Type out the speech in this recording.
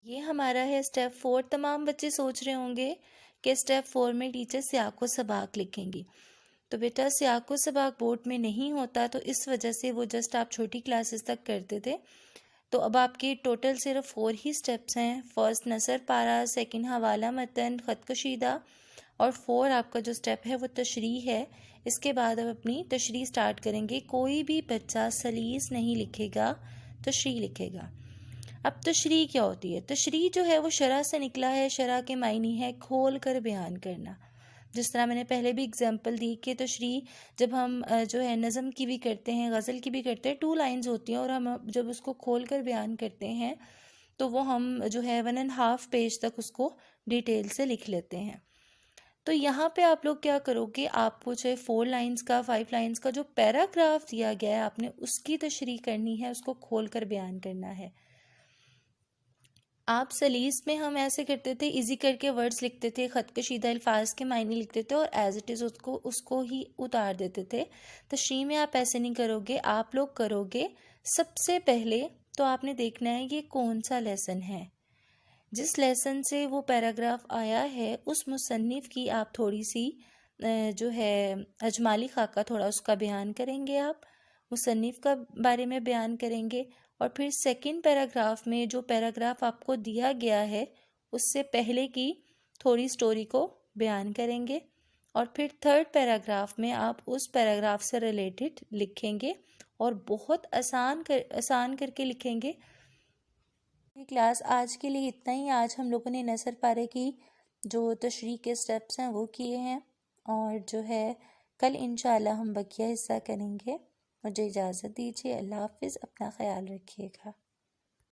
ये हमारा है स्टेप 4। तमाम बच्चे सोच रहे होंगे कि स्टेप 4 में टीचर सियाको सबाक लिखेंगी। तो बेटा सियाको सबाक बोर्ड में नहीं होता, तो इस वजह से वो जस्ट आप छोटी क्लासेस तक करते थे। तो अब आपके टोटल सिर्फ 4 ही स्टेप्स हैं। फर्स्ट नसर पारा, सेकंड हवाला मतन, ख़त कशीदा, और 4 आपका जो स्टेप है वो तशरीह है। इसके बाद अब अपनी तशरीह स्टार्ट करेंगे। कोई भी बच्चा सलीस नहीं लिखेगा, तशरीह लिखेगा। अब तशरीह क्या होती है? तशरीह जो है वो शरह से निकला है। शरह के मायने है खोल कर बयान करना। जिस तरह मैंने पहले भी एग्जांपल दी कि तशरीह जब हम जो है नज़म की भी करते हैं, गज़ल की भी करते हैं, 2 लाइन्स होती हैं, और हम जब उसको खोल कर बयान करते हैं तो वो हम जो है 1.5 पेज तक उसको डिटेल से लिख लेते हैं। तो यहाँ पे आप लोग क्या करोगे, आपको चाहे 4 लाइन्स का 5 लाइन्स का जो पैराग्राफ दिया गया है आपने उसकी तशरीह करनी है, उसको खोल कर बयान करना है। आप सलीस में हम ऐसे करते थे, इजी करके वर्ड्स लिखते थे, ख़त कशीदा अल्फाज के मायने लिखते थे और एज इट इज़ उसको ही उतार देते थे। तशरीह में आप ऐसे नहीं करोगे। आप लोग करोगे सबसे पहले तो आपने देखना है ये कौन सा लेसन है। जिस लेसन से वो पैराग्राफ आया है उस मुसन्निफ़ की आप थोड़ी सी जो है अजमाली खाका थोड़ा उसका बयान करेंगे। आप मुसन्निफ़ का बारे में बयान करेंगे, और फिर सेकंड पैराग्राफ में जो पैराग्राफ आपको दिया गया है उससे पहले की थोड़ी स्टोरी को बयान करेंगे, और फिर थर्ड पैराग्राफ में आप उस पैराग्राफ से रिलेटेड लिखेंगे और बहुत आसान करके लिखेंगे। ये क्लास आज के लिए इतना ही। आज हम लोगों ने नसर पारे की जो तशरीह के स्टेप्स हैं वो किए हैं, और जो है कल इंशाल्लाह हम बकिया हिस्सा करेंगे। मुझे इजाज़त दीजिए। अल्लाह हाफिज़। अपना ख्याल रखिएगा।